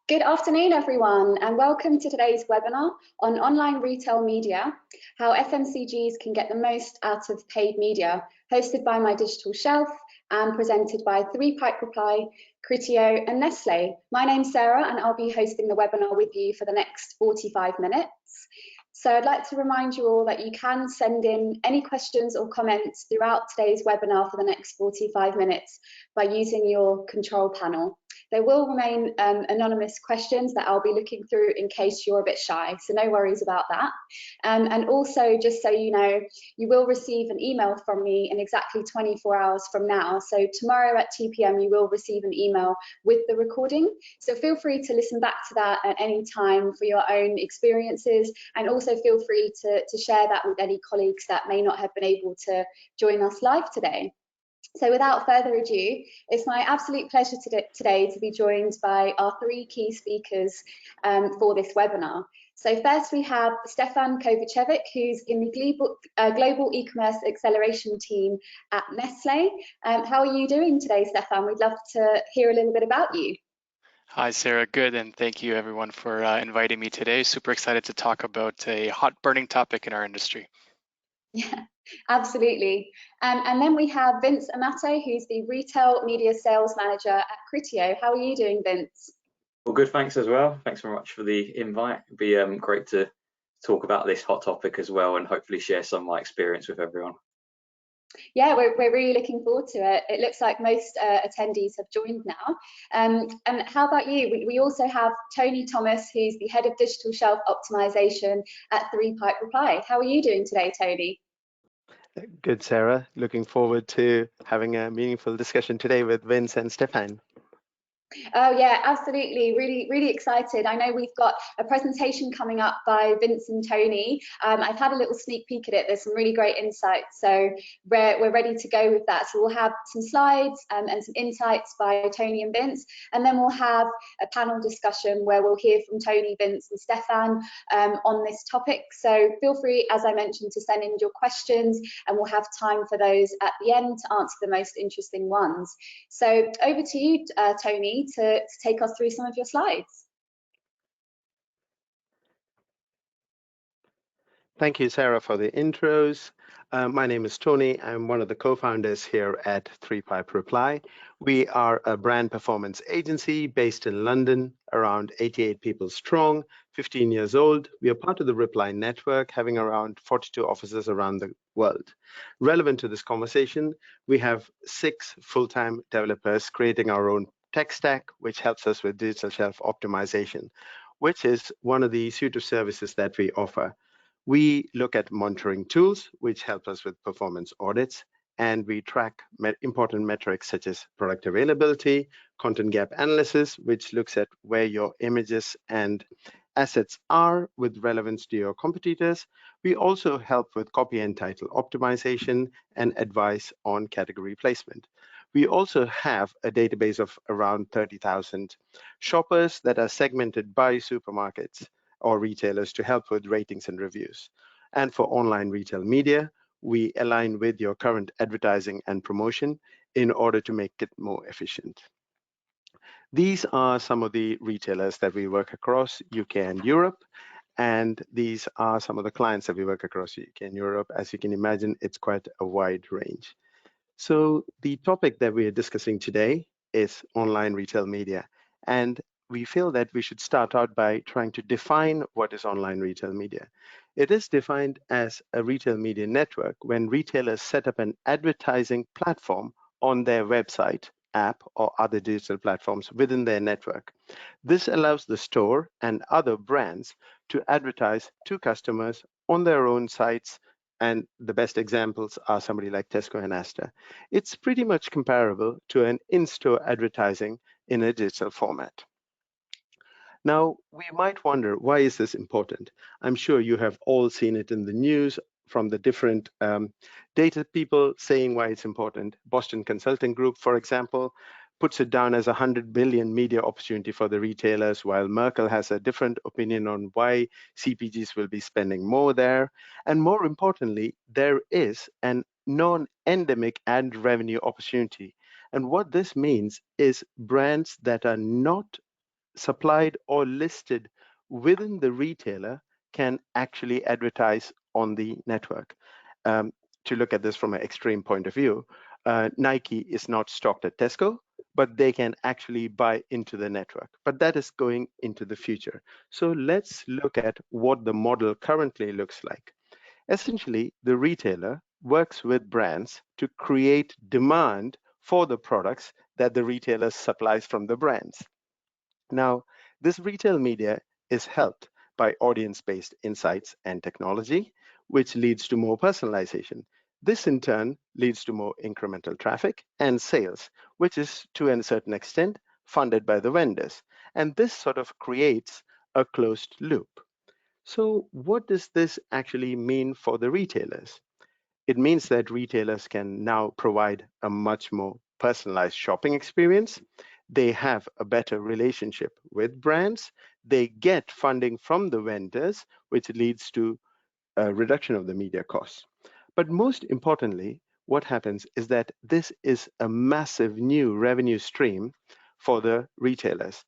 Good afternoon, everyone, and welcome to today's webinar on online retail media, how FMCGs can get the most out of paid media, hosted by My Digital Shelf and presented by 3Pipe Reply, Criteo and Nestle. My name's Sarah and I'll be hosting the webinar with you for the next 45 minutes. So I'd like to remind you all that you can send in any questions or comments throughout today's webinar for the next 45 minutes by using your control panel. There will remain anonymous questions that I'll be looking through in case you're a bit shy, so no worries about that. And also, just so you know, you will receive an email from me in exactly 24 hours from now. So tomorrow at 2 p.m. you will receive an email with the recording. So feel free to listen back to that at any time for your own experiences, and also feel free to share that with any colleagues that may not have been able to join us live today. So without further ado, it's my absolute pleasure today to be joined by our three key speakers for this webinar. So first we have Stefan Kovacevic, who's in the Global E-Commerce Acceleration team at Nestle. How are you doing today, Stefan? We'd love to hear a little bit about you. Hi, Sarah. Good, and thank you everyone for inviting me today. Super excited to talk about a hot burning topic in our industry. Yeah, absolutely. And then we have Vince Amato, who's the Retail Media Sales Manager at Criteo. How are you doing, Vince? Well, good, thanks as well. Thanks very much for the invite. It'd be great to talk about this hot topic as well and hopefully share some of my experience with everyone. Yeah, we're really looking forward to it. It looks like most attendees have joined now. And how about you? We also have Tony Thomas, who's the Head of Digital Shelf Optimization at 3Pipe Reply. How are you doing today, Tony? Good, Sarah. Looking forward to having a meaningful discussion today with Vince and Stefan. Oh yeah, absolutely. Really excited. I know we've got a presentation coming up by Vince and Tony. I've had a little sneak peek at it. There's some really great insights. So we're ready to go with that. So we'll have some slides and some insights by Tony and Vince. And then we'll have a panel discussion where we'll hear from Tony, Vince and Stefan on this topic. So feel free, as I mentioned, to send in your questions and we'll have time for those at the end to answer the most interesting ones. So over to you, Tony, to take us through some of your slides. Thank you, Sarah, for the intros. My name is Tony. I'm one of the co-founders here at 3Pipe Reply. We are a brand performance agency based in London, around 88 people strong, 15 years old. We are part of the Reply network, having around 42 offices around the world. Relevant to this conversation, we have 6 full-time developers creating our own tech stack, which helps us with digital shelf optimization, which is one of the suite of services that we offer. We look at monitoring tools, which help us with performance audits, and we track important metrics such as product availability, content gap analysis, which looks at where your images and assets are with relevance to your competitors. We also help with copy and title optimization and advice on category placement. We also have a database of around 30,000 shoppers that are segmented by supermarkets or retailers to help with ratings and reviews. And for online retail media, we align with your current advertising and promotion in order to make it more efficient. These are some of the retailers that we work across UK and Europe, and these are some of the clients that we work across UK and Europe. As you can imagine, it's quite a wide range. So the topic that we are discussing today is online retail media, and we feel that we should start out by trying to define what is online retail media. It is defined as a retail media network when retailers set up an advertising platform on their website, app, or other digital platforms within their network. This allows the store and other brands to advertise to customers on their own sites, and the best examples are somebody like Tesco and Asda. It's pretty much comparable to an in-store advertising in a digital format. Now, we might wonder, why is this important? I'm sure you have all seen it in the news from the different data people saying why it's important. Boston Consulting Group, for example, puts it down as a 100 billion media opportunity for the retailers, while Merkel has a different opinion on why CPGs will be spending more there. And more importantly, there is an non-endemic ad revenue opportunity. And what this means is brands that are not supplied or listed within the retailer can actually advertise on the network. To look at this from an extreme point of view, Nike is not stocked at Tesco, but they can actually buy into the network. But that is going into the future. So let's look at what the model currently looks like. Essentially, the retailer works with brands to create demand for the products that the retailer supplies from the brands. Now, this retail media is helped by audience-based insights and technology, which leads to more personalization. This in turn leads to more incremental traffic and sales, which is to a certain extent funded by the vendors. And this sort of creates a closed loop. So what does this actually mean for the retailers? It means that retailers can now provide a much more personalized shopping experience. They have a better relationship with brands. They get funding from the vendors, which leads to a reduction of the media costs. But most importantly, what happens is that this is a massive new revenue stream for the retailers.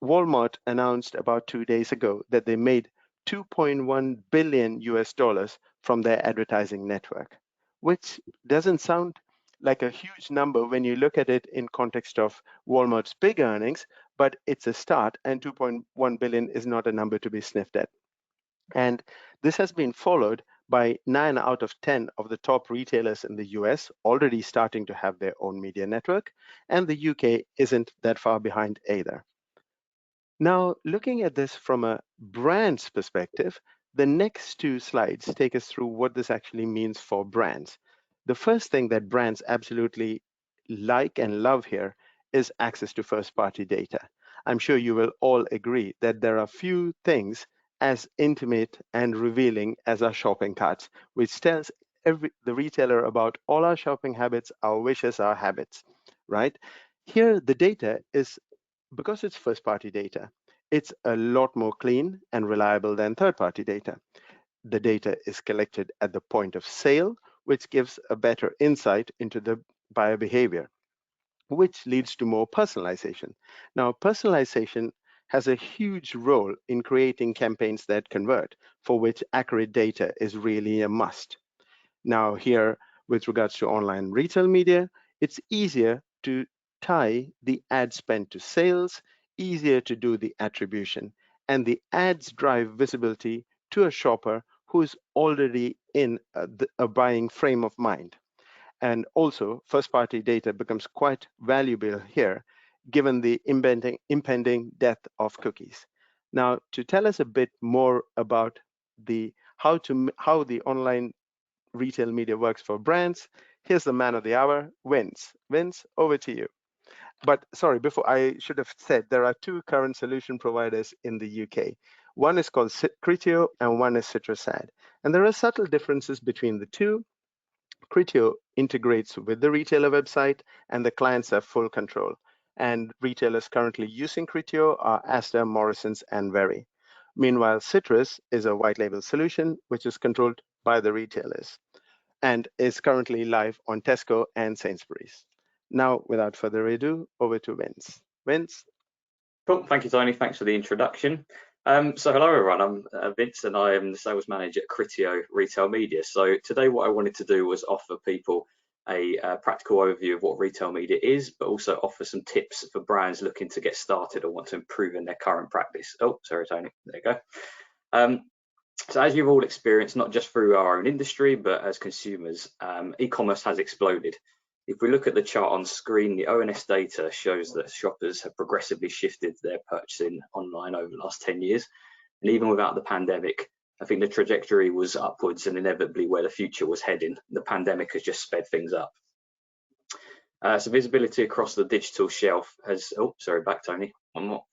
Walmart announced about 2 days ago that they made $2.1 billion from their advertising network, which doesn't sound like a huge number when you look at it in context of Walmart's big earnings, but it's a start, and 2.1 billion is not a number to be sniffed at. And this has been followed by 9 out of 10 of the top retailers in the US already starting to have their own media network, and the UK isn't that far behind either. Now, looking at this from a brand's perspective, the next 2 slides take us through what this actually means for brands. The first thing that brands absolutely like and love here is access to first-party data. I'm sure you will all agree that there are few things as intimate and revealing as our shopping carts, which tells the retailer about all our shopping habits, our wishes, our habits, right? Here, the data is, because it's first-party data, it's a lot more clean and reliable than third-party data. The data is collected at the point of sale, which gives a better insight into the buyer behavior, which leads to more personalization. Now, personalization has a huge role in creating campaigns that convert, for which accurate data is really a must. Now, here, with regards to online retail media, it's easier to tie the ad spend to sales, easier to do the attribution, and the ads drive visibility to a shopper who's already in a buying frame of mind. And also, first-party data becomes quite valuable here, given the impending death of cookies. Now, to tell us a bit more about how the online retail media works for brands, here's the man of the hour, Vince. Vince, over to you. But sorry, before I should have said, there are 2 current solution providers in the UK. One is called Criteo and one is CitrusAd. And there are subtle differences between the 2. Criteo integrates with the retailer website and the clients have full control. And retailers currently using Criteo are Asda, Morrisons, and Very. Meanwhile, Citrus is a white label solution, which is controlled by the retailers and is currently live on Tesco and Sainsbury's. Now, without further ado, over to Vince. Vince? Cool, thank you, Tony. Thanks for the introduction. So hello everyone, I'm Vince and I am the sales manager at Criteo Retail Media. So today what I wanted to do was offer people a practical overview of what retail media is, but also offer some tips for brands looking to get started or want to improve in their current practice. Oh, sorry, Tony, there you go. So as you've all experienced, not just through our own industry, but as consumers, e-commerce has exploded. If we look at the chart on screen, the ONS data shows that shoppers have progressively shifted their purchasing online over the last 10 years. And even without the pandemic, I think the trajectory was upwards and inevitably where the future was heading. The pandemic has just sped things up. So visibility across the digital shelf has, oh, sorry, back Tony, one more.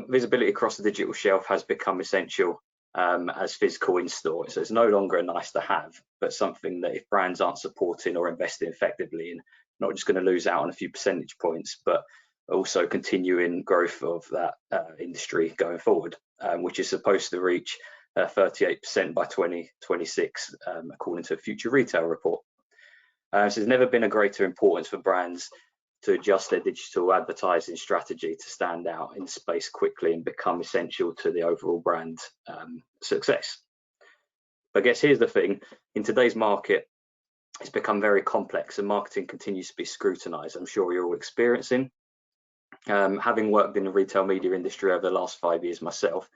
Visibility across the digital shelf has become essential as physical in-store. So it's no longer a nice to have, but something that if brands aren't supporting or investing effectively in, not just going to lose out on a few percentage points, but also continuing growth of that industry going forward, which is supposed to reach 38% by 2026, according to a Future Retail report. So there's never been a greater importance for brands to adjust their digital advertising strategy to stand out in space quickly and become essential to the overall brand success. But I guess here's the thing, in today's market, it's become very complex and marketing continues to be scrutinized. I'm sure you're all experiencing. Having worked in the retail media industry over the last 5 years myself,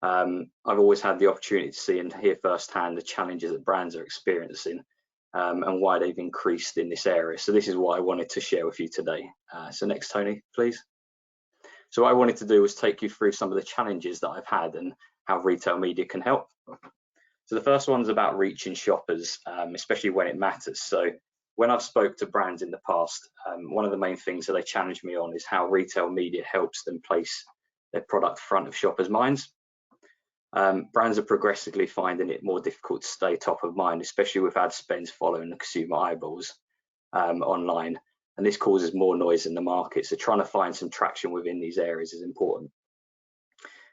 I've always had the opportunity to see and hear firsthand the challenges that brands are experiencing and why they've increased in this area. So this is what I wanted to share with you today. So next, Tony, please. So what I wanted to do was take you through some of the challenges that I've had and how retail media can help. So the first one is about reaching shoppers, especially when it matters. So when I've spoke to brands in the past, one of the main things that they challenge me on is how retail media helps them place their product front of shoppers' minds. Brands are progressively finding it more difficult to stay top of mind, especially with ad spends following the consumer eyeballs online, and this causes more noise in the market. So trying to find some traction within these areas is important.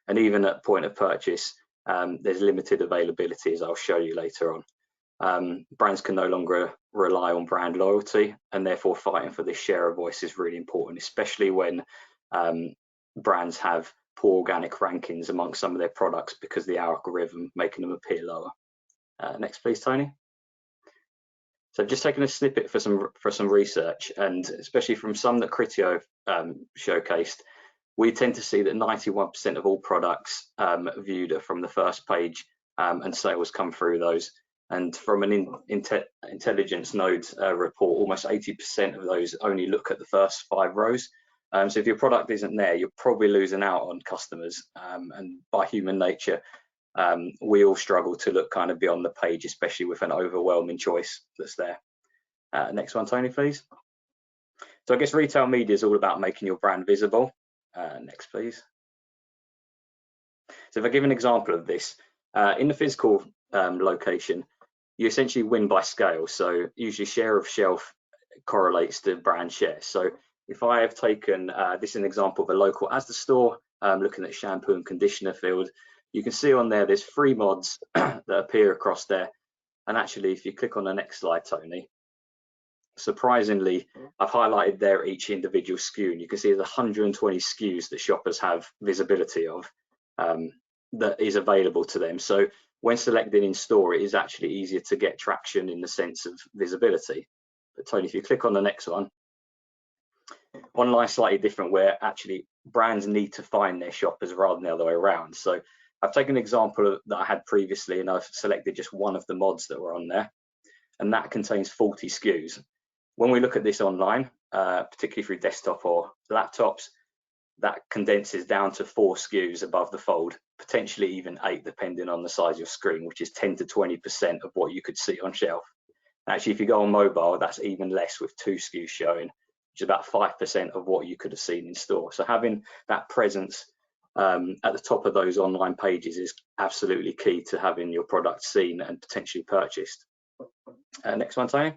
And even at point of purchase, there's limited availability, as I'll show you later on. Brands can no longer rely on brand loyalty, and therefore fighting for this share of voice is really important, especially when brands have poor organic rankings amongst some of their products because the algorithm making them appear lower. Next, please, Tony. So I've just taken a snippet for some research, and especially from some that Criteo showcased, we tend to see that 91% of all products viewed are from the first page, and sales come through those. And from an intelligence node report, almost 80% of those only look at the first 5 rows. So if your product isn't there, you're probably losing out on customers. And by human nature, we all struggle to look kind of beyond the page, especially with an overwhelming choice that's there. Next one, Tony, please. So I guess retail media is all about making your brand visible. Next, please. So if I give an example of this, in the physical location, you essentially win by scale. So usually share of shelf correlates to brand share. So if I have taken, this is an example of a local Asda store, looking at shampoo and conditioner field, you can see on there, there's 3 mods that appear across there. And actually, if you click on the next slide, Tony, surprisingly, I've highlighted there each individual SKU, and you can see there's 120 SKUs that shoppers have visibility of that is available to them. So when selected in store, it is actually easier to get traction in the sense of visibility. But Tony, if you click on the next one, online slightly different, where actually brands need to find their shoppers rather than the other way around. So I've taken an example that I had previously, and I've selected just one of the mods that were on there, and that contains 40 SKUs. When we look at this online, particularly through desktop or laptops, that condenses down to 4 SKUs above the fold, potentially even 8 depending on the size of your screen, which is 10 to 20% of what you could see on shelf. Actually, if you go on mobile, that's even less, with 2 SKUs showing, which is about 5% of what you could have seen in store. So having that presence at the top of those online pages is absolutely key to having your product seen and potentially purchased. Next one, Tony.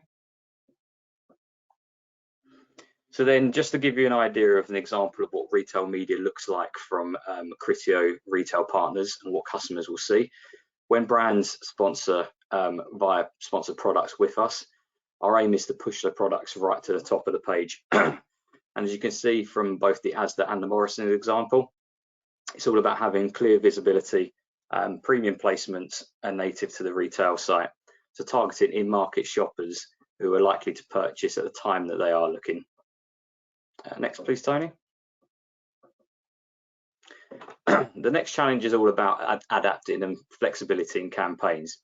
So then, just to give you an idea of an example of what retail media looks like from Criteo retail partners and what customers will see. When brands sponsor via sponsored products with us, our aim is to push the products right to the top of the page. And as you can see from both the Asda and the Morrison example, it's all about having clear visibility, premium placements, and native to the retail site. So targeting in-market shoppers who are likely to purchase at the time that they are looking. Next, please, Tony. The next challenge is all about adapting and flexibility in campaigns.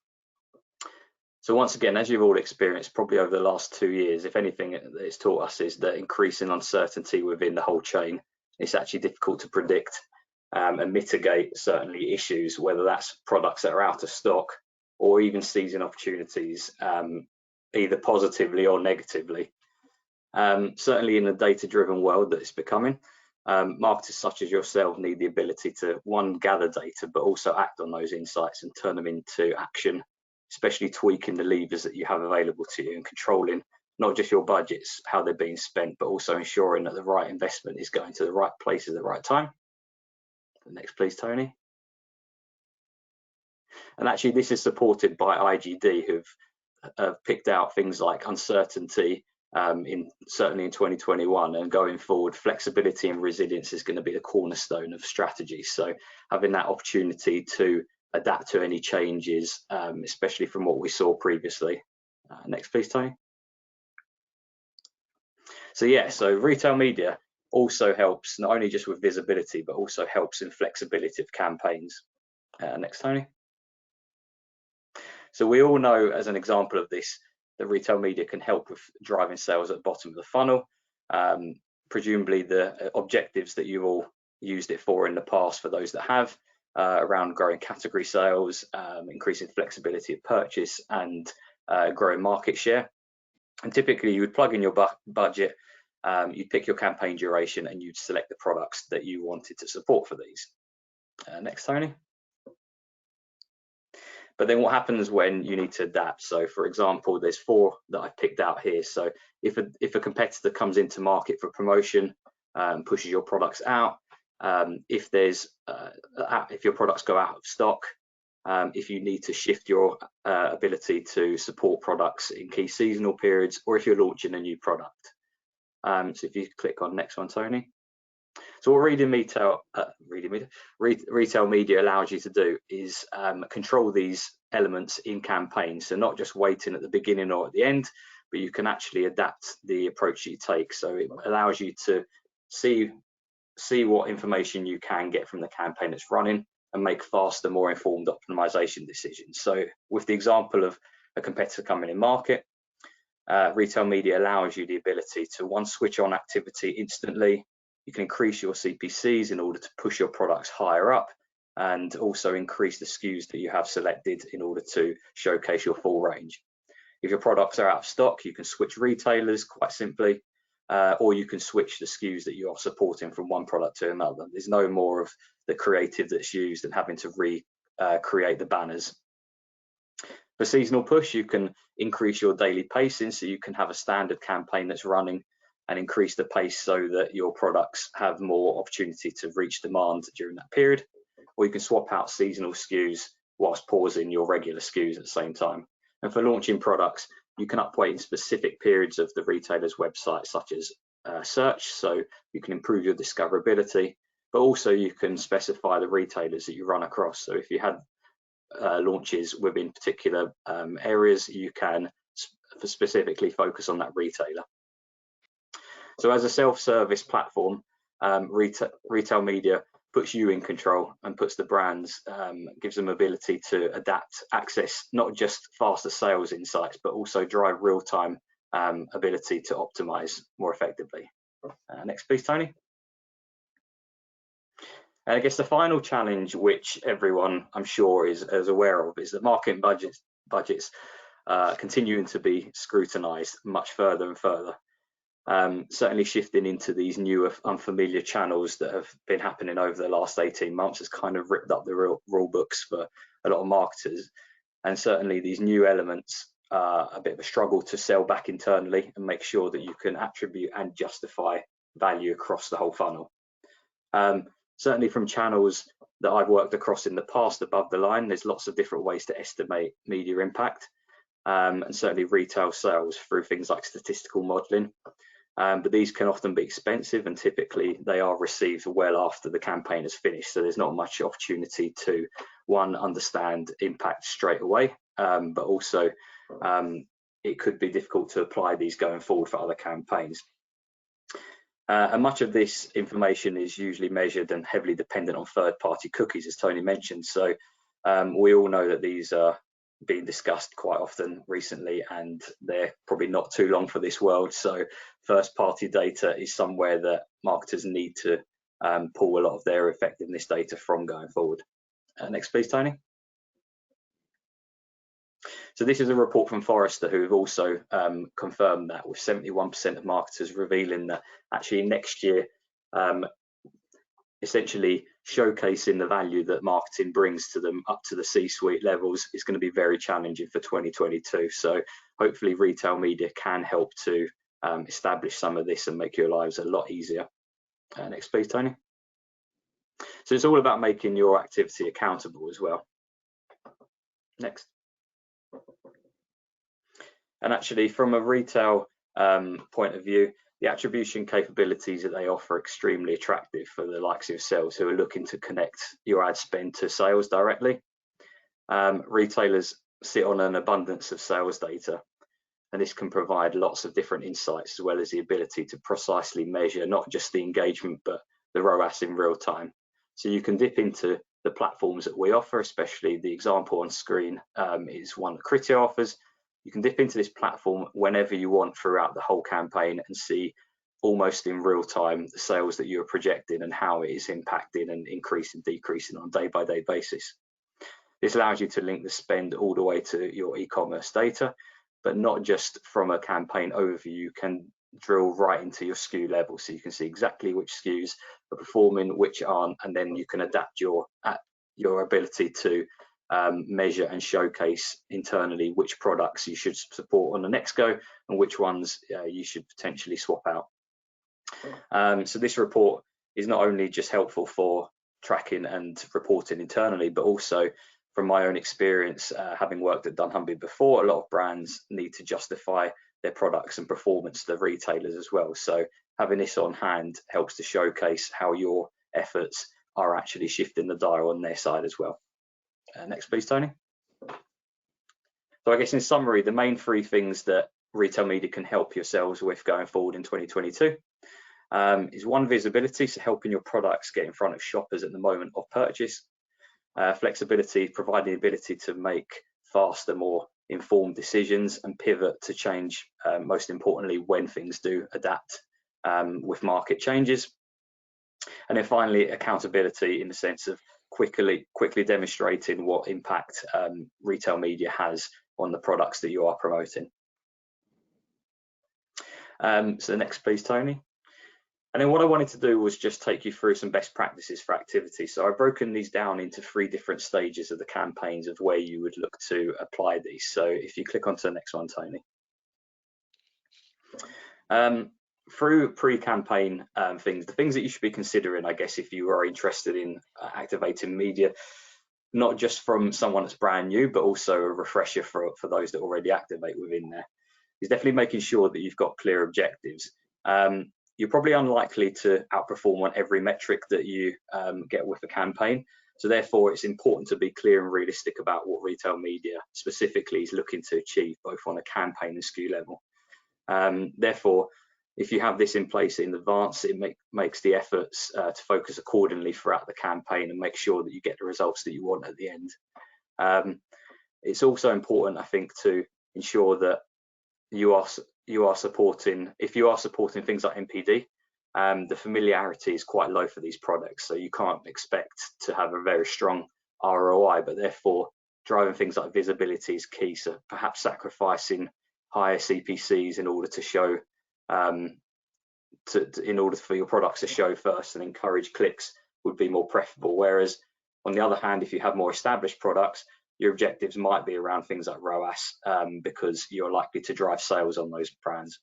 So once again, as you've all experienced probably over the last 2 years, if anything it's taught us is that increasing uncertainty within the whole chain, it's actually difficult to predict and mitigate certainly issues, whether that's products that are out of stock or even seizing opportunities, either positively or negatively. Certainly in a data-driven world that it's becoming, marketers such as yourself need the ability to, one, gather data, but also act on those insights and turn them into action, especially tweaking the levers that you have available to you and controlling not just your budgets, how they're being spent, but also ensuring that the right investment is going to the right place at the right time. Next, please, Tony. And actually, this is supported by IGD, who've picked out things like uncertainty, certainly in 2021, and going forward, flexibility and resilience is going to be the cornerstone of strategy. So having that opportunity to adapt to any changes, especially from what we saw previously. Next, please, Tony. So yeah, so retail media also helps not only just with visibility, but also helps in flexibility of campaigns. Next, Tony. So we all know, as an example of this, that retail media can help with driving sales at the bottom of the funnel. Presumably the objectives that you've all used it for in the past, for those that have, around growing category sales, increasing flexibility of purchase, and growing market share. And typically you would plug in your budget, you'd pick your campaign duration, and you'd select the products that you wanted to support for these. Next, Tony. But then what happens when you need to adapt? So for example, there's 4 that I've picked out here. So if a competitor comes into market for promotion, pushes your products out, if your products go out of stock, if you need to shift your ability to support products in key seasonal periods, or if you're launching a new product. So if you click on next one, Tony. So what retail media allows you to do is control these elements in campaigns. So not just waiting at the beginning or at the end, but you can actually adapt the approach you take. So it allows you to see what information you can get from the campaign that's running, and make faster, more informed optimization decisions. So with the example of a competitor coming in market, retail media allows you the ability to, one, switch on activity instantly. You can increase your CPCs in order to push your products higher up, and also increase the SKUs that you have selected in order to showcase your full range. If your products are out of stock, you can switch retailers quite simply, or you can switch the SKUs that you are supporting from one product to another. There's no more of the creative that's used and having to recreate the banners. For seasonal push, you can increase your daily pacing, so you can have a standard campaign that's running and increase the pace so that your products have more opportunity to reach demand during that period. Or you can swap out seasonal SKUs whilst pausing your regular SKUs at the same time. And for launching products, you can upweight in specific periods of the retailer's website, such as search, so you can improve your discoverability, but also you can specify the retailers that you run across. So if you had launches within particular areas, you can specifically focus on that retailer. So as a self-service platform, retail media puts you in control and puts the brands, gives them ability to adapt, access not just faster sales insights, but also drive real-time ability to optimize more effectively. Next, please, Tony. And I guess the final challenge, which everyone I'm sure is aware of, is that marketing budgets continuing to be scrutinized much further and further. Certainly shifting into these newer unfamiliar channels that have been happening over the last 18 months has kind of ripped up the rule books for a lot of marketers. And certainly these new elements are a bit of a struggle to sell back internally and make sure that you can attribute and justify value across the whole funnel. Certainly from channels that I've worked across in the past above the line, there's lots of different ways to estimate media impact, and certainly retail sales through things like statistical modeling. But these can often be expensive, and typically they are received well after the campaign is finished. So there's not much opportunity to, one, understand impact straight away, but also it could be difficult to apply these going forward for other campaigns. And much of this information is usually measured and heavily dependent on third-party cookies, as Tony mentioned. So we all know that these are being discussed quite often recently, and they're probably not too long for this world. So first-party data is somewhere that marketers need to pull a lot of their effectiveness data from going forward. Next, please, Tony. So this is a report from Forrester, who have also confirmed that, with 71% of marketers revealing that actually next year, essentially showcasing the value that marketing brings to them up to the C-suite levels is going to be very challenging for 2022. So hopefully retail media can help to establish some of this and make your lives a lot easier. Next, please, Tony. So it's all about making your activity accountable as well. Next. And actually, from a retail point of view, the attribution capabilities that they offer are extremely attractive for the likes of yourselves who are looking to connect your ad spend to sales directly. Retailers sit on an abundance of sales data, and this can provide lots of different insights, as well as the ability to precisely measure not just the engagement but the ROAS in real time. So you can dip into the platforms that we offer, especially the example on screen is one that Criteo offers. You can dip into this platform whenever you want throughout the whole campaign and see almost in real time the sales that you are projecting and how it is impacting and increasing, decreasing on a day-by-day basis. This allows you to link the spend all the way to your e-commerce data, but not just from a campaign overview. You can drill right into your SKU level, so you can see exactly which SKUs are performing, which aren't, and then you can adapt your ability to measure and showcase internally which products you should support on the next go and which ones you should potentially swap out. So this report is not only just helpful for tracking and reporting internally, but also from my own experience, having worked at dunnhumby before, a lot of brands need to justify their products and performance to the retailers as well. So having this on hand helps to showcase how your efforts are actually shifting the dial on their side as well. Next, please, Tony. So I guess in summary, the main three things that retail media can help yourselves with going forward in 2022 is one, visibility, so helping your products get in front of shoppers at the moment of purchase. Flexibility, providing the ability to make faster, more informed decisions and pivot to change, most importantly, when things do adapt with market changes. And then finally, accountability in the sense of quickly demonstrating what impact retail media has on the products that you are promoting. So next, please, Tony. And then what I wanted to do was just take you through some best practices for activity. So I've broken these down into 3 different stages of the campaigns of where you would look to apply these. So if you click onto the next one, Tony. Through pre-campaign things, the things that you should be considering, I guess, if you are interested in activating media, not just from someone that's brand new, but also a refresher for those that already activate within there, is definitely making sure that you've got clear objectives. You're probably unlikely to outperform on every metric that you get with a campaign. So therefore, it's important to be clear and realistic about what retail media specifically is looking to achieve, both on a campaign and SKU level. Therefore, if you have this in place in advance, it makes the efforts to focus accordingly throughout the campaign and make sure that you get the results that you want at the end. It's also important, I think, to ensure that you are supporting, if you are supporting things like NPD, the familiarity is quite low for these products, so you can't expect to have a very strong ROI, but therefore driving things like visibility is key. So perhaps sacrificing higher CPCs in order to show, in order for your products to show first and encourage clicks would be more preferable. Whereas on the other hand, if you have more established products, your objectives might be around things like ROAS, because you're likely to drive sales on those brands.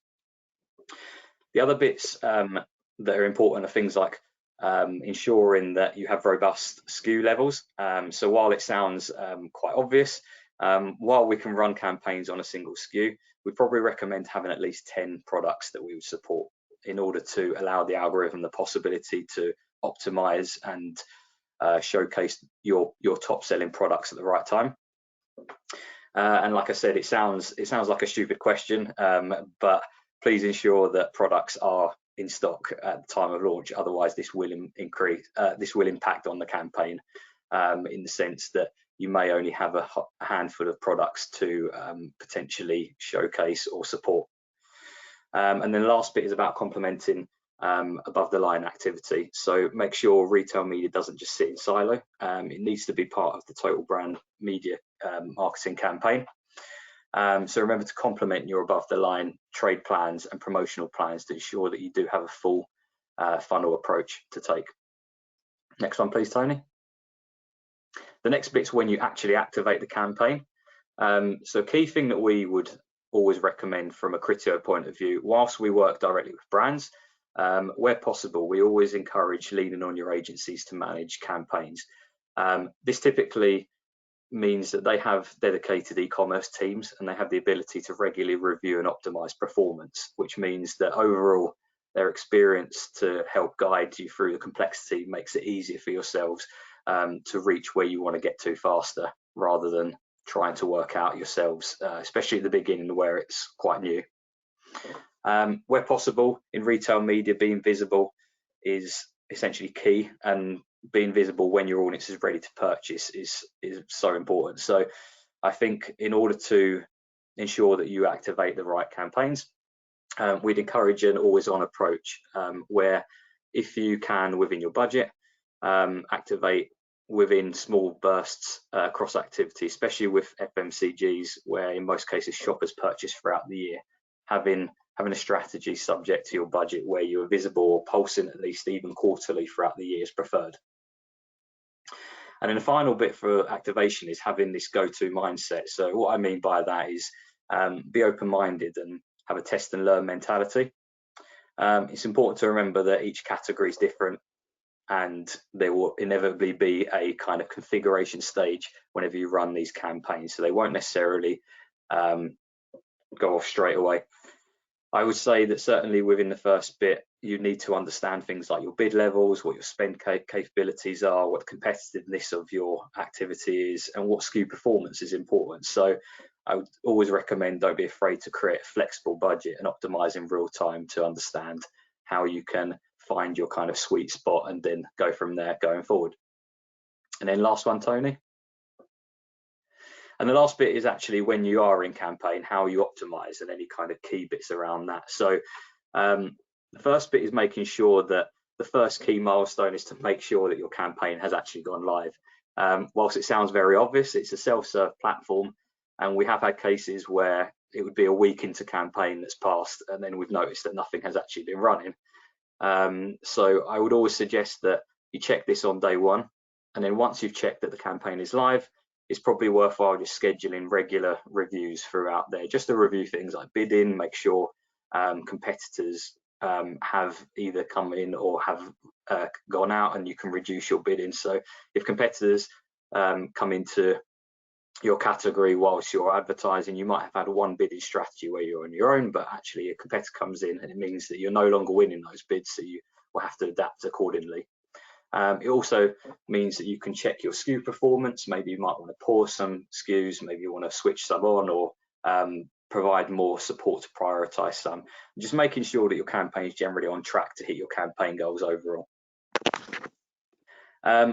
The other bits that are important are things like ensuring that you have robust SKU levels. So while it sounds quite obvious, while we can run campaigns on a single SKU, we probably recommend having at least 10 products that we would support in order to allow the algorithm the possibility to optimize and showcase your top selling products at the right time. And like I said, it sounds like a stupid question, but please ensure that products are in stock at the time of launch. Otherwise, this will impact on the campaign, in the sense that you may only have a handful of products to potentially showcase or support. And then the last bit is about complementing above the line activity. So make sure retail media doesn't just sit in silo. It needs to be part of the total brand media marketing campaign. So remember to complement your above the line trade plans and promotional plans to ensure that you do have a full funnel approach to take. Next one, please, Tony. The next bit's when you actually activate the campaign. So key thing that we would always recommend from a Criteo point of view, whilst we work directly with brands, where possible, we always encourage leaning on your agencies to manage campaigns. This typically means that they have dedicated e-commerce teams and they have the ability to regularly review and optimize performance, which means that overall their experience to help guide you through the complexity makes it easier for yourselves to reach where you want to get to faster, rather than trying to work out yourselves, especially at the beginning where it's quite new. Where possible in retail media, being visible is essentially key, and being visible when your audience is ready to purchase is so important. So I think in order to ensure that you activate the right campaigns, we'd encourage an always-on approach, where if you can within your budget, activate within small bursts across activity, especially with FMCGs, where in most cases shoppers purchase throughout the year. Having a strategy subject to your budget where you are visible or pulsing at least even quarterly throughout the year is preferred. And then the final bit for activation is having this go-to mindset. So what I mean by that is be open-minded and have a test and learn mentality. It's important to remember that each category is different, and there will inevitably be a kind of configuration stage whenever you run these campaigns, so they won't necessarily go off straight away. I would say that certainly within the first bit, you need to understand things like your bid levels, what your spend capabilities are, what the competitiveness of your activity is, and what SKU performance is important. So I would always recommend don't be afraid to create a flexible budget and optimize in real time to understand how you can find your kind of sweet spot and then go from there going forward. And then last one, Tony. And the last bit is actually when you are in campaign, how you optimize and any kind of key bits around that. So the first bit is making sure that the first key milestone is to make sure that your campaign has actually gone live. Whilst it sounds very obvious, it's a self-serve platform, and we have had cases where it would be a week into campaign that's passed and then we've noticed that nothing has actually been running. So I would always suggest that you check this on day one, and then once you've checked that the campaign is live, it's probably worthwhile just scheduling regular reviews throughout there, just to review things like bidding, make sure competitors have either come in or have gone out, and you can reduce your bidding. So if competitors come into your category whilst you're advertising, you might have had one bidding strategy where you're on your own, but actually a competitor comes in and it means that you're no longer winning those bids, so you will have to adapt accordingly. It also means that you can check your SKU performance. Maybe you might want to pause some SKUs, maybe you want to switch some on, or provide more support to prioritize some. Just making sure that your campaign is generally on track to hit your campaign goals overall.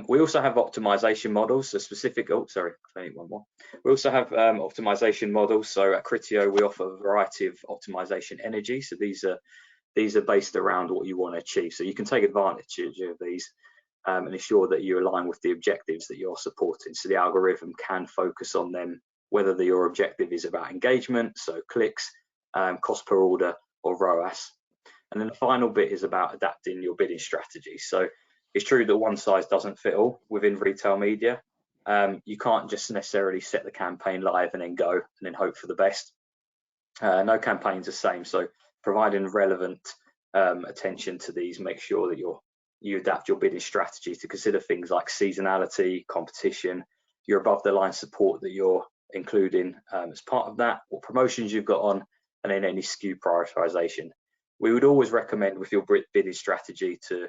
We also have optimization models, so specific, oh, sorry, I need one more. We also have optimization models. So at Criteo, we offer a variety of optimization energy. So these are based around what you want to achieve. So you can take advantage of these and ensure that you align with the objectives that you're supporting. So the algorithm can focus on them, whether your objective is about engagement, so clicks, cost per order, or ROAS. And then the final bit is about adapting your bidding strategy. So it's true that one size doesn't fit all within retail media. You can't just necessarily set the campaign live and then go and then hope for the best. No campaign's the same, so providing relevant attention to these, make sure that you adapt your bidding strategy to consider things like seasonality, competition, your above the line support that you're including as part of that, what promotions you've got on, and then any SKU prioritization. We would always recommend with your bidding strategy to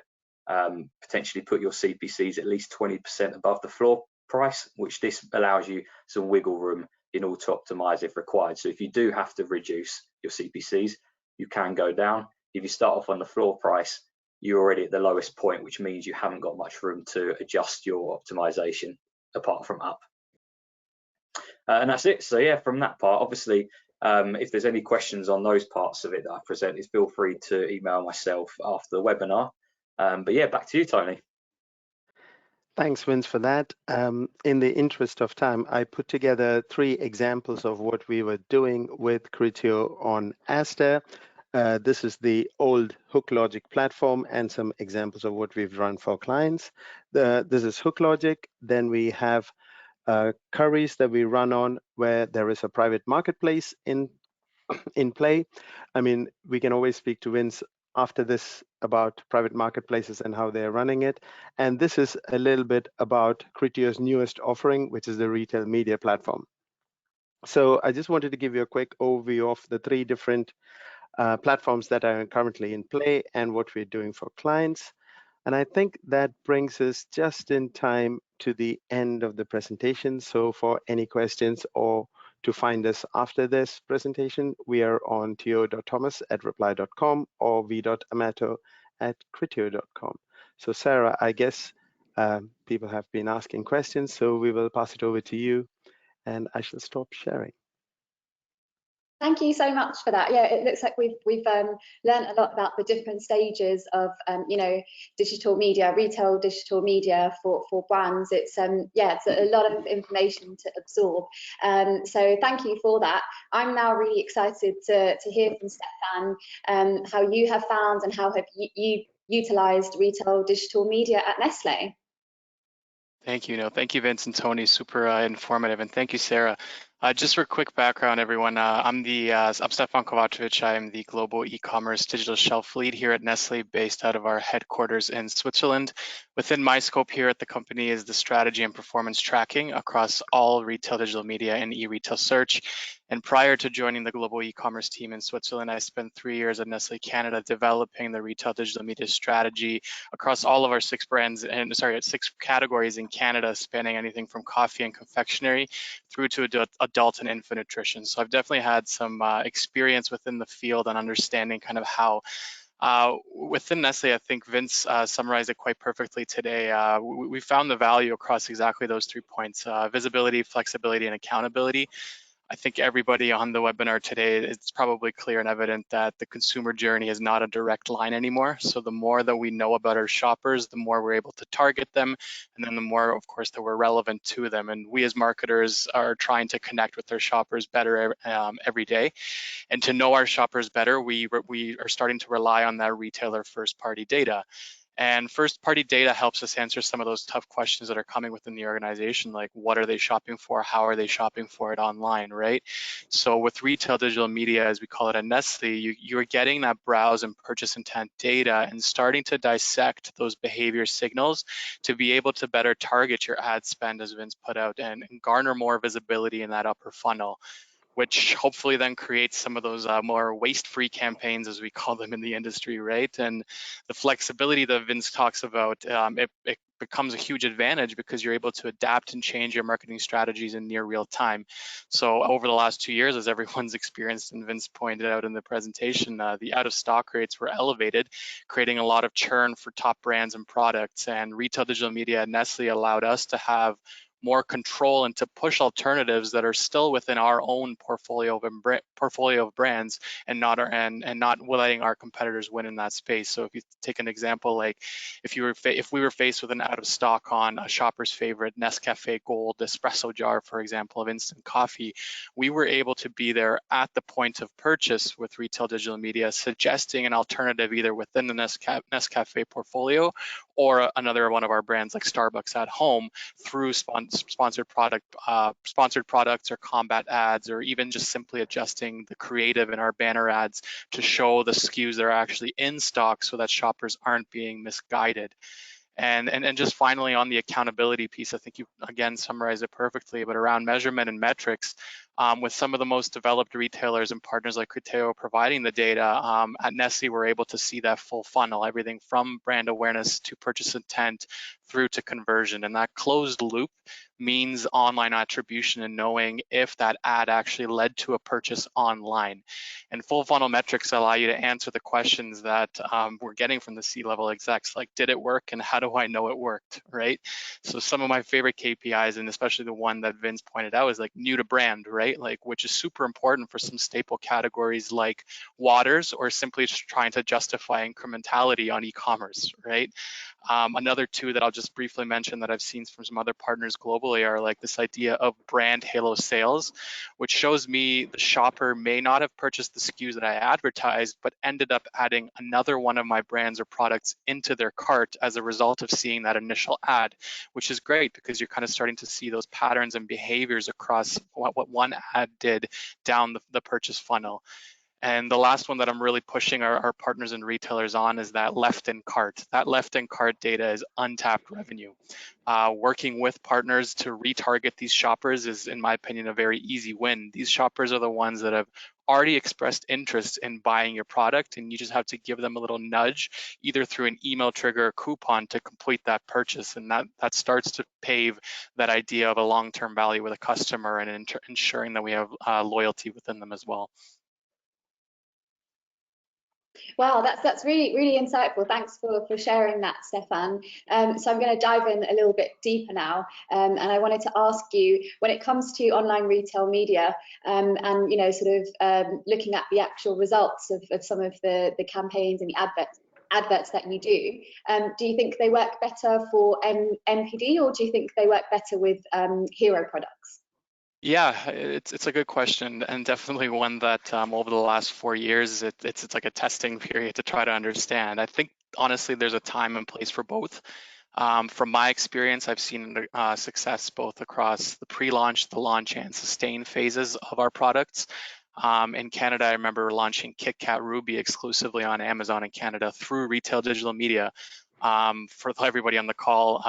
potentially put your CPCs at least 20% above the floor price, which this allows you some wiggle room in order to optimize if required. So if you do have to reduce your CPCs, you can go down. If you start off on the floor price, you're already at the lowest point, which means you haven't got much room to adjust your optimization apart from up. And that's it. So yeah, from that part, obviously, if there's any questions on those parts of it that I presented, feel free to email myself after the webinar. But yeah, back to you, Tony. Thanks, Vince, for that. In the interest of time, I put together 3 examples of what we were doing with Criteo on Aster. This is the old Hook Logic platform and some examples of what we've run for clients. This is Hook Logic. Then we have Currys that we run on, where there is a private marketplace in play. I mean, we can always speak to Vince after this about private marketplaces and how they're running it. And this is a little bit about Critio's newest offering, which is the retail media platform. So I just wanted to give you a quick overview of the three different platforms that are currently in play and what we're doing for clients. And I think that brings us just in time to the end of the presentation. So for any questions or to find us after this presentation, we are on to.thomas@reply.com or v.amato@critio.com. So Sarah, I guess people have been asking questions, so we will pass it over to you and I shall stop sharing. Thank you so much for that. Yeah, it looks like we've learned a lot about the different stages of you know, digital media, retail digital media for brands. It's yeah, it's a lot of information to absorb. So thank you for that. I'm now really excited to hear from Stefan how you have found and how have you utilized retail digital media at Nestle. Thank you. No, thank you, Vince and Tony. Super informative, and thank you, Sarah. Just for quick background, everyone, I'm Stefan Kovacevic. I'm the global e-commerce digital shelf lead here at Nestle, based out of our headquarters in Switzerland. Within my scope here at the company is the strategy and performance tracking across all retail digital media and e-retail search. And prior to joining the global e-commerce team in Switzerland, I spent 3 years at Nestle Canada developing the retail digital media strategy across all of our 6 brands and 6 categories in Canada, spanning anything from coffee and confectionery through to adult and infant nutrition. So I've definitely had some experience within the field and understanding kind of how within Nestle, I think Vince summarized it quite perfectly today. We found the value across exactly those 3 points: visibility, flexibility, and accountability. I think everybody on the webinar today, it's probably clear and evident that the consumer journey is not a direct line anymore. So the more that we know about our shoppers, the more we're able to target them, and then the more, of course, that we're relevant to them. And we as marketers are trying to connect with our shoppers better every day. And to know our shoppers better, we are starting to rely on that retailer first-party data. And first-party data helps us answer some of those tough questions that are coming within the organization, like what are they shopping for? How are they shopping for it online, right? So with retail digital media, as we call it at Nestle, you're getting that browse and purchase intent data and starting to dissect those behavior signals to be able to better target your ad spend, as Vince put out, and garner more visibility in that upper funnel, which hopefully then creates some of those more waste-free campaigns, as we call them in the industry, right? And the flexibility that Vince talks about, it becomes a huge advantage because you're able to adapt and change your marketing strategies in near real time. So over the last 2 years, as everyone's experienced and Vince pointed out in the presentation, the out of stock rates were elevated, creating a lot of churn for top brands and products. And retail digital media at Nestle allowed us to have more control and to push alternatives that are still within our own portfolio of brands and not letting our competitors win in that space. So if you take an example, like if we were faced with an out of stock on a shopper's favorite Nescafe Gold espresso jar, for example, of instant coffee, we were able to be there at the point of purchase with retail digital media, suggesting an alternative either within the Nescafe portfolio or another one of our brands like Starbucks at Home through sponsored products or combat ads, or even just simply adjusting the creative in our banner ads to show the SKUs that are actually in stock so that shoppers aren't being misguided. And just finally on the accountability piece, I think you again summarized it perfectly, but around measurement and metrics, with some of the most developed retailers and partners like Criteo providing the data, at Nestle we're able to see that full funnel, everything from brand awareness to purchase intent through to conversion. And that closed loop means online attribution and knowing if that ad actually led to a purchase online. And full funnel metrics allow you to answer the questions that we're getting from the C-level execs, like did it work and how do I know it worked, right? So some of my favorite KPIs, and especially the one that Vince pointed out, is like new to brand, right? Like, which is super important for some staple categories like waters, or simply just trying to justify incrementality on e-commerce, right? Another 2 that I'll just briefly mention that I've seen from some other partners globally are like this idea of brand halo sales, which shows me the shopper may not have purchased the SKUs that I advertised, but ended up adding another one of my brands or products into their cart as a result of seeing that initial ad, which is great because you're kind of starting to see those patterns and behaviors across what one ad did down the purchase funnel. And the last one that I'm really pushing our partners and retailers on is that left in cart. That left in cart data is untapped revenue. Working with partners to retarget these shoppers is, in my opinion, a very easy win. These shoppers are the ones that have already expressed interest in buying your product, and you just have to give them a little nudge, either through an email trigger or coupon, to complete that purchase. And that starts to pave that idea of a long-term value with a customer and ensuring that we have loyalty within them as well. Wow, that's really insightful. Thanks for sharing that, Stefan. So I'm going to dive in a little bit deeper now, and I wanted to ask you, when it comes to online retail media, and sort of looking at the actual results of some of the campaigns and the adverts that you do you think they work better for NPD, or do you think they work better with hero products? Yeah, it's a good question, and definitely one that over the last 4 years, it's like a testing period to try to understand. I think honestly, there's a time and place for both. From my experience, I've seen success both across the pre-launch, the launch, and sustain phases of our products. In Canada, I remember launching Kit Kat Ruby exclusively on Amazon in Canada through retail digital media. For everybody on the call,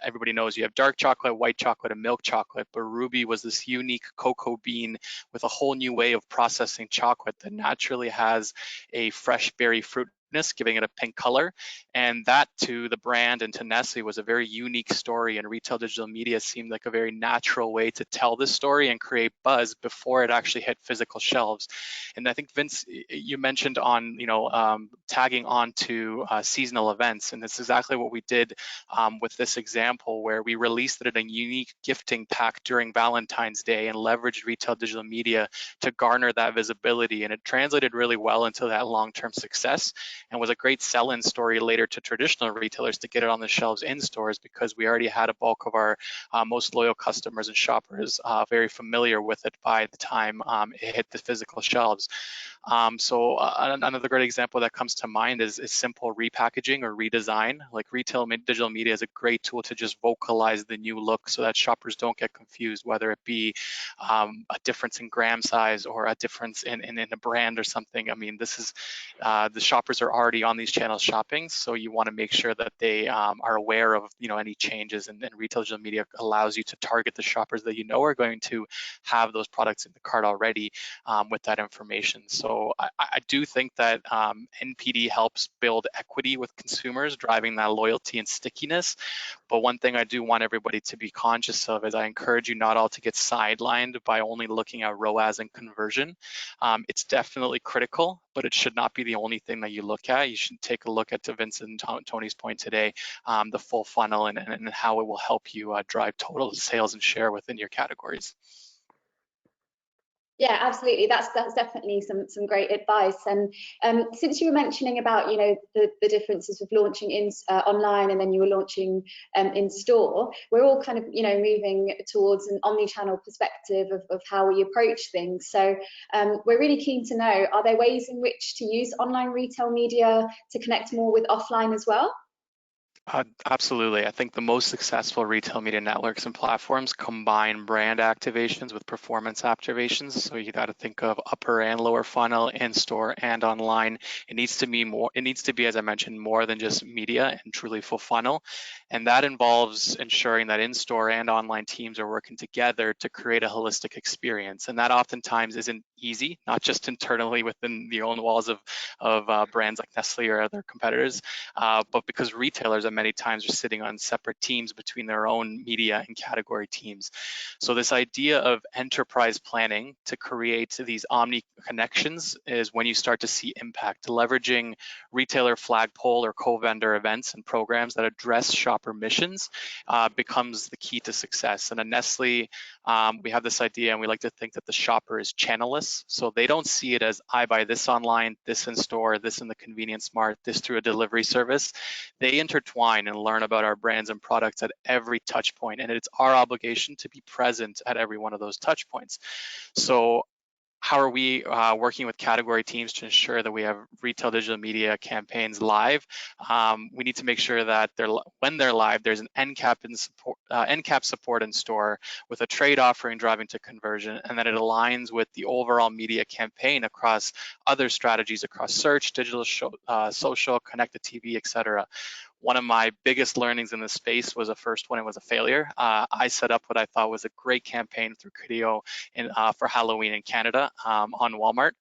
everybody knows you have dark chocolate, white chocolate, and milk chocolate, but Ruby was this unique cocoa bean with a whole new way of processing chocolate that naturally has a fresh berry fruitness, giving it a pink color. And that, to the brand and to Nestle, was a very unique story, and retail digital media seemed like a very natural way to tell this story and create buzz before it actually hit physical shelves. And I think, Vince, you mentioned on tagging on to seasonal events, and that's exactly what we did with this example, where we released it in a unique gifting pack during Valentine's Day and leveraged retail digital media to garner that visibility. And it translated really well into that long-term success, and was a great sell-in story later to traditional retailers to get it on the shelves in stores, because we already had a bulk of our most loyal customers and shoppers very familiar with it by the time it hit the physical shelves. So another great example that comes to mind is simple repackaging or redesign. Like retail digital media is a great tool to just vocalize the new look so that shoppers don't get confused, whether it be a difference in gram size or a difference in a brand or something. I mean, this is the shoppers are already on these channels shopping, so you want to make sure that they are aware of any changes, and retail digital media allows you to target the shoppers that are going to have those products in the cart already with that information. So I do think that NPD helps build equity with consumers, driving that loyalty and stickiness. But one thing I do want everybody to be conscious of is I encourage you not all to get sidelined by only looking at ROAS and conversion. It's definitely critical, but it should not be the only thing that you look at. You should take a look at, to Vincent and Tony's point today, the full funnel and how it will help you drive total sales and share within your categories. Yeah, absolutely. That's definitely some great advice. And since you were mentioning about the differences with launching in online and then you were launching in store, we're all kind of moving towards an omni-channel perspective of how we approach things. So we're really keen to know, are there ways in which to use online retail media to connect more with offline as well? Absolutely. I think the most successful retail media networks and platforms combine brand activations with performance activations. So you got to think of upper and lower funnel, in-store and online. It needs to be more. It needs to be, as I mentioned, more than just media and truly full funnel. And that involves ensuring that in-store and online teams are working together to create a holistic experience. And that oftentimes isn't easy, not just internally within the own walls of brands like Nestle or other competitors, but because retailers many times are sitting on separate teams between their own media and category teams. So this idea of enterprise planning to create these omni connections is when you start to see impact. Leveraging retailer flagpole or co-vendor events and programs that address shopper missions becomes the key to success. And at Nestle, we have this idea, and we like to think that the shopper is channelless. So they don't see it as I buy this online, this in store, this in the convenience mart, this through a delivery service. They intertwine and learn about our brands and products at every touch point, and it's our obligation to be present at every one of those touch points. So how are we working with category teams to ensure that we have retail digital media campaigns live? We need to make sure that when they're live, there's an end cap support in store with a trade offering driving to conversion, and that it aligns with the overall media campaign across other strategies across search, digital, social, connected TV, etc. One of my biggest learnings in this space was the first one. It was a failure. I set up what I thought was a great campaign through Criteo for Halloween in Canada on Walmart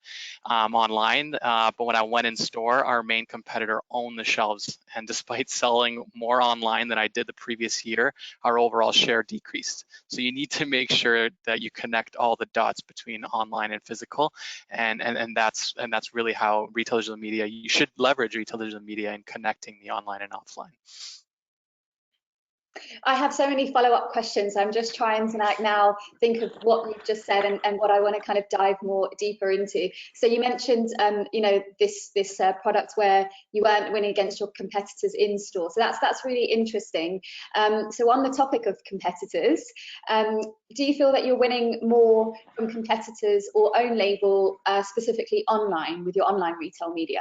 online. But when I went in store, our main competitor owned the shelves. And despite selling more online than I did the previous year, our overall share decreased. So you need to make sure that you connect all the dots between online and physical. And that's really how retail digital media, you should leverage retail digital media in connecting the online and offline. I have so many follow-up questions. I'm just trying to now think of what you've just said and what I want to kind of dive more deeper into. So you mentioned, this product where you weren't winning against your competitors in store. So that's really interesting. So on the topic of competitors, do you feel that you're winning more from competitors or own label, specifically online with your online retail media?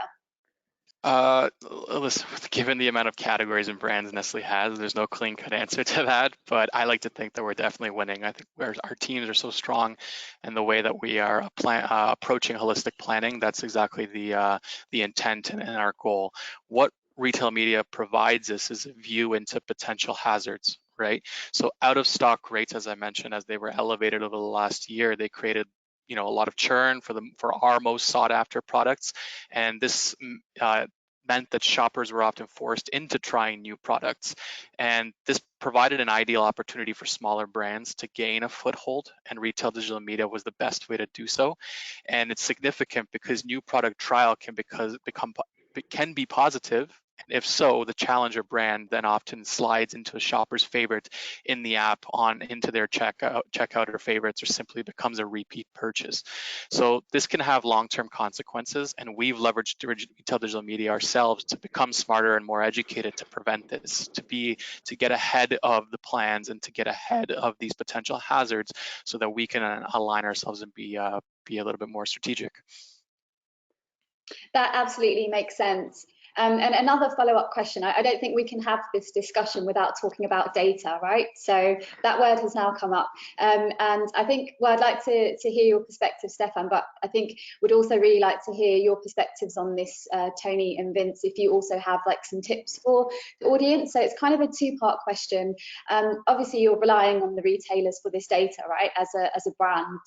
Listen, given the amount of categories and brands Nestle has, there's no clean-cut answer to that, but I like to think that we're definitely winning. I think our teams are so strong, and the way that we are approaching holistic planning, that's exactly the intent and our goal. What retail media provides us is a view into potential hazards, right? So out of stock rates, as I mentioned, as they were elevated over the last year, they created a lot of churn for our most sought after products, and this meant that shoppers were often forced into trying new products, and this provided an ideal opportunity for smaller brands to gain a foothold, and retail digital media was the best way to do so. And it's significant because new product trial can be positive. And if so, the challenger brand then often slides into a shopper's favorite in the app into their checkout or favorites, or simply becomes a repeat purchase. So this can have long-term consequences, and we've leveraged retail digital media ourselves to become smarter and more educated to prevent this, to get ahead of the plans and to get ahead of these potential hazards, so that we can align ourselves and be a little bit more strategic. That absolutely makes sense. And another follow-up question, I don't think we can have this discussion without talking about data, right? So that word has now come up. And I think, well, I'd like to hear your perspective, Stefan, but I think would also really like to hear your perspectives on this, Tony and Vince, if you also have like some tips for the audience. So it's kind of a two-part question. Obviously, you're relying on the retailers for this data, right, as a brand.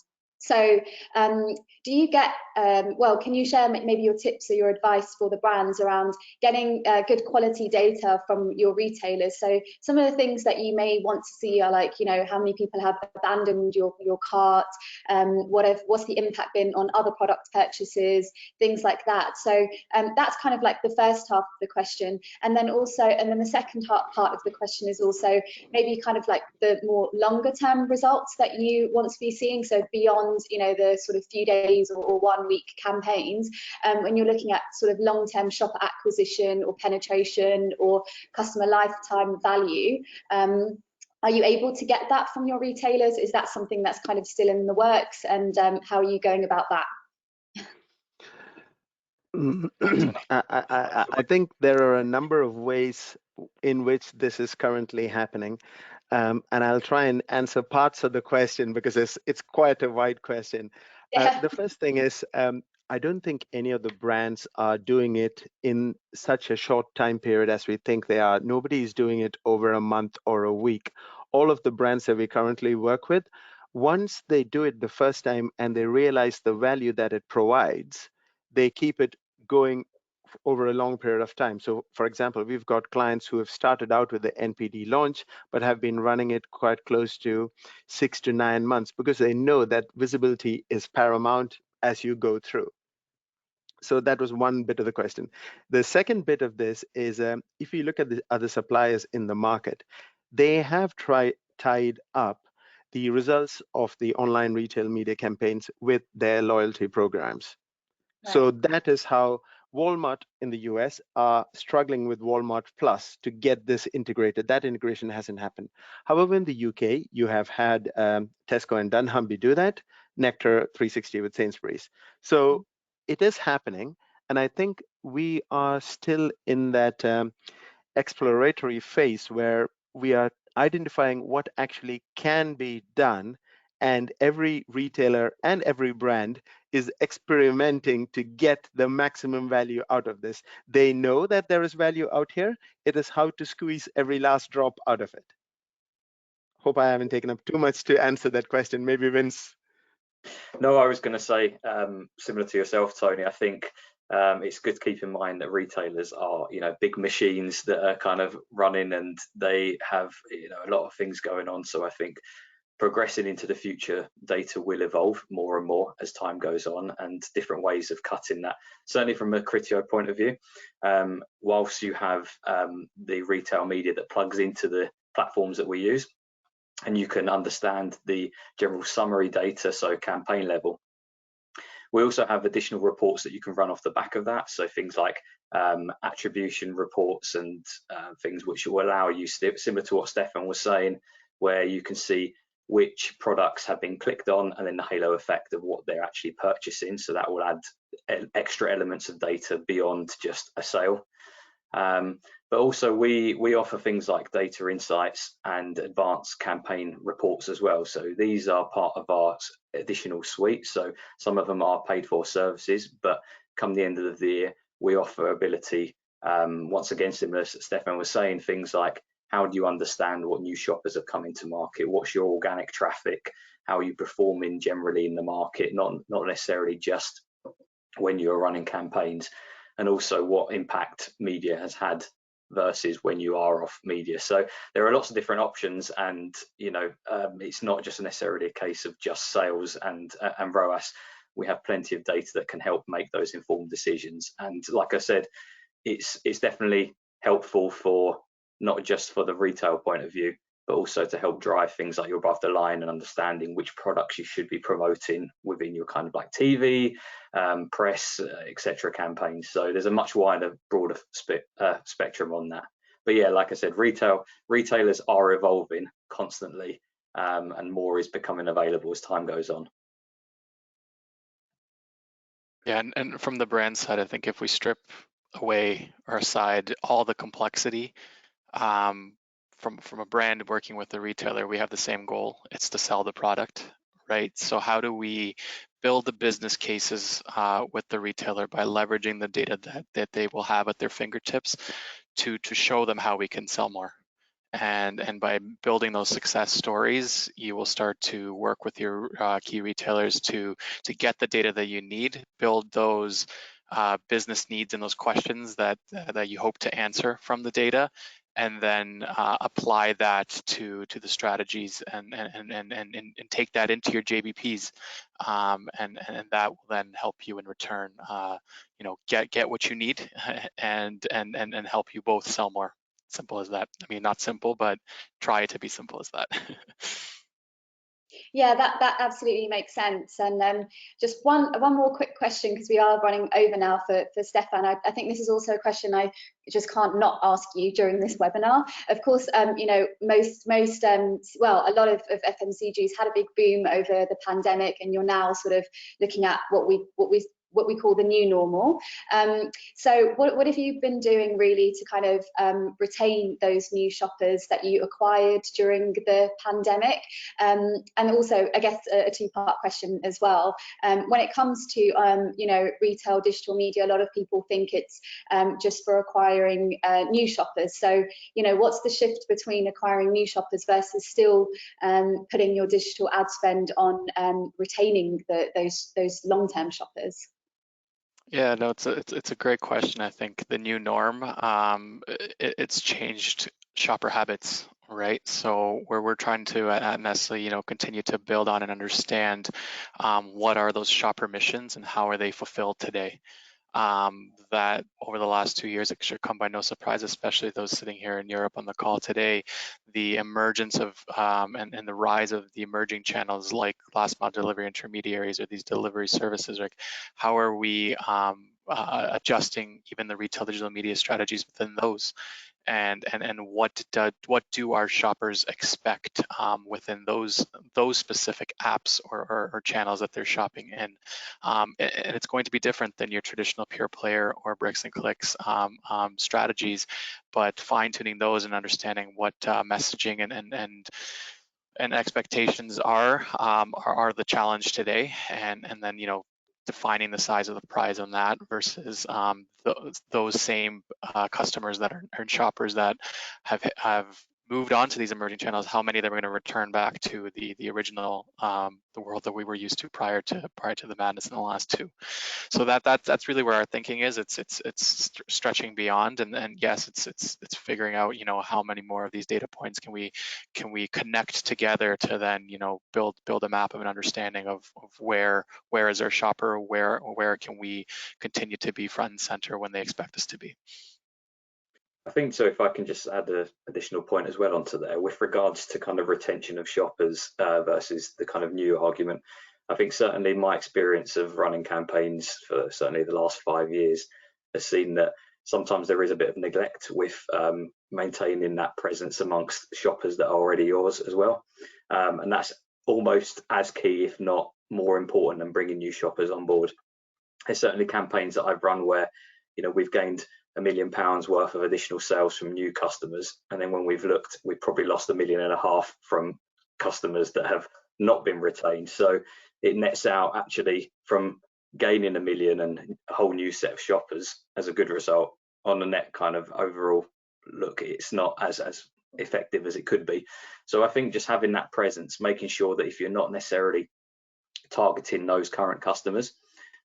So do you get, can you share maybe your tips or your advice for the brands around getting good quality data from your retailers? So some of the things that you may want to see are like, how many people have abandoned your cart, what's the impact been on other product purchases, things like that. So that's kind of like the first half of the question. And then the second part of the question is also maybe kind of like the more longer term results that you want to be seeing. So beyond the sort of few days or 1 week campaigns, when you're looking at sort of long-term shopper acquisition or penetration or customer lifetime value, are you able to get that from your retailers? Is that something that's kind of still in the works, and how are you going about that? I think there are a number of ways in which this is currently happening. And I'll try and answer parts of the question because it's quite a wide question. Yeah. The first thing is, I don't think any of the brands are doing it in such a short time period as we think they are. Nobody is doing it over a month or a week. All of the brands that we currently work with, once they do it the first time and they realize the value that it provides, they keep it going over a long period of time. So for example, we've got clients who have started out with the NPD launch, but have been running it quite close to 6 to 9 months because they know that visibility is paramount as you go through. So that was one bit of the question. The second bit of this is if you look at the other suppliers in the market, they have tied up the results of the online retail media campaigns with their loyalty programs. Right. So that is how Walmart in the US are struggling with Walmart Plus to get this integrated. That integration hasn't happened. However, in the UK, you have had Tesco and Dunnhumby do that. Nectar 360 with Sainsbury's. So it is happening, and I think we are still in that exploratory phase where we are identifying what actually can be done, and every retailer and every brand is experimenting to get the maximum value out of this. They know that there is value out here. It is how to squeeze every last drop out of it. Hope I haven't taken up too much to answer that question. Maybe Vince. No, I was going to say, similar to yourself, Tony, I think it's good to keep in mind that retailers are, big machines that are kind of running, and they have, a lot of things going on. So I think progressing into the future, data will evolve more and more as time goes on, and different ways of cutting that. Certainly from a Criteo point of view, whilst you have the retail media that plugs into the platforms that we use, and you can understand the general summary data, so campaign level. We also have additional reports that you can run off the back of that, so things like attribution reports and things which will allow you, similar to what Stefan was saying, where you can see which products have been clicked on and then the halo effect of what they're actually purchasing. So that will add extra elements of data beyond just a sale. But also we offer things like data insights and advanced campaign reports as well. So these are part of our additional suite. So some of them are paid for services, but come the end of the year, we offer ability, once again, similar as Stefan was saying, things like how do you understand what new shoppers are coming to market? What's your organic traffic? How are you performing generally in the market? Not necessarily just when you're running campaigns. And also what impact media has had versus when you are off media. So there are lots of different options, and it's not just necessarily a case of just sales and ROAS. We have plenty of data that can help make those informed decisions. And like I said, it's definitely helpful for not just for the retail point of view, but also to help drive things like your above the line and understanding which products you should be promoting within your kind of like TV, press, etc. campaigns. So there's a much wider, broader spectrum on that. But yeah, like I said, retailers are evolving constantly, and more is becoming available as time goes on. Yeah, and from the brand side, I think if we strip away or aside all the complexity, from a brand working with the retailer, we have the same goal. It's to sell the product, right? So how do we build the business cases with the retailer by leveraging the data that they will have at their fingertips to show them how we can sell more? And by building those success stories, you will start to work with your key retailers to get the data that you need, build those business needs and those questions that you hope to answer from the data, and then apply that to the strategies and take that into your JBPs, and that will then help you in return, get what you need and help you both sell more. Simple as that. I mean, not simple, but try to be simple as that. Yeah, that absolutely makes sense. And just one more quick question, because we are running over now for Stefan. I think this is also a question I just can't not ask you during this webinar. Of course, well, a lot of FMCGs had a big boom over the pandemic, and you're now sort of looking at what we call the new normal. So what have you been doing really to kind of retain those new shoppers that you acquired during the pandemic? And also, I guess, a two-part question as well. When it comes to retail digital media, a lot of people think it's just for acquiring new shoppers. So what's the shift between acquiring new shoppers versus still putting your digital ad spend on retaining those long-term shoppers? Yeah, no, it's a great question. I think the new norm, it's changed shopper habits, right? So where we're trying to necessarily, continue to build on and understand what are those shopper missions and how are they fulfilled today. That over the last 2 years, it should come by no surprise, especially those sitting here in Europe on the call today, the emergence of and the rise of the emerging channels like last mile delivery intermediaries or these delivery services. Like, how are we adjusting even the retail digital media strategies within those. And what do our shoppers expect within those specific apps or channels that they're shopping in, and it's going to be different than your traditional pure player or bricks and clicks strategies, but fine-tuning those and understanding what messaging and expectations are the challenge today, and then defining the size of the prize on that versus those same customers that are shoppers that have moved on to these emerging channels, how many they're going to return back to the original, the world that we were used to prior to the madness in the last two. So that's really where our thinking is. It's stretching beyond, and yes, it's figuring out how many more of these data points can we connect together to then build a map of an understanding of where is our shopper, where can we continue to be front and center when they expect us to be. I think so. If I can just add an additional point as well onto there, with regards to kind of retention of shoppers versus the kind of new argument, I think certainly my experience of running campaigns for certainly the last 5 years has seen that sometimes there is a bit of neglect with maintaining that presence amongst shoppers that are already yours as well, and that's almost as key, if not more important, than bringing new shoppers on board. There's certainly campaigns that I've run where we've gained £1 million worth of additional sales from new customers, and then when we've looked, we've probably lost £1.5 million from customers that have not been retained. So it nets out actually from gaining £1 million and a whole new set of shoppers as a good result. On the net kind of overall look, it's not as effective as it could be. So I think just having that presence, making sure that if you're not necessarily targeting those current customers,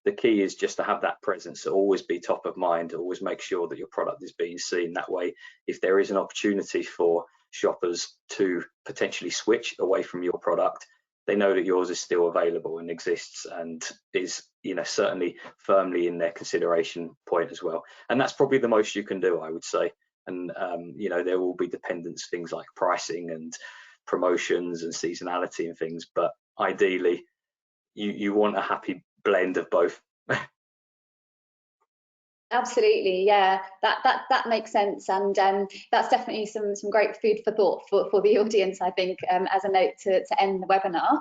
the key is just to have that presence, to always be top of mind, always make sure that your product is being seen. That way, if there is an opportunity for shoppers to potentially switch away from your product, they know that yours is still available and exists and is certainly firmly in their consideration point as well. And that's probably the most you can do, I would say. And there will be dependents, things like pricing and promotions and seasonality and things, but ideally you want a happy blend of both. Absolutely, yeah, that makes sense, and that's definitely some great food for thought for the audience, I think, as a note to end the webinar.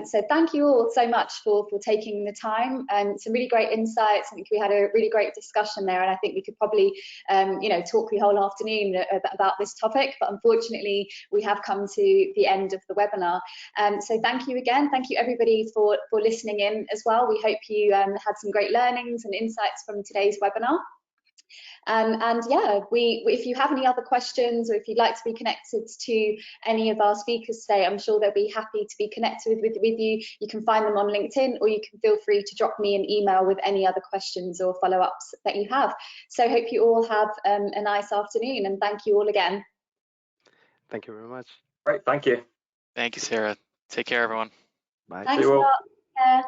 So thank you all so much for taking the time, and some really great insights. I think we had a really great discussion there, and I think we could probably talk the whole afternoon about this topic, but unfortunately we have come to the end of the webinar. So thank you again, thank you everybody for listening in as well. We hope you had some great learnings and insights from today's webinar. And yeah, if you have any other questions, or if you'd like to be connected to any of our speakers today, I'm sure they'll be happy to be connected with you. You can find them on LinkedIn, or you can feel free to drop me an email with any other questions or follow-ups that you have. So hope you all have a nice afternoon, and thank you all again. Thank you very much. Great, thank you. Thank you, Sarah. Take care, everyone. Bye. Thanks a lot. Take care.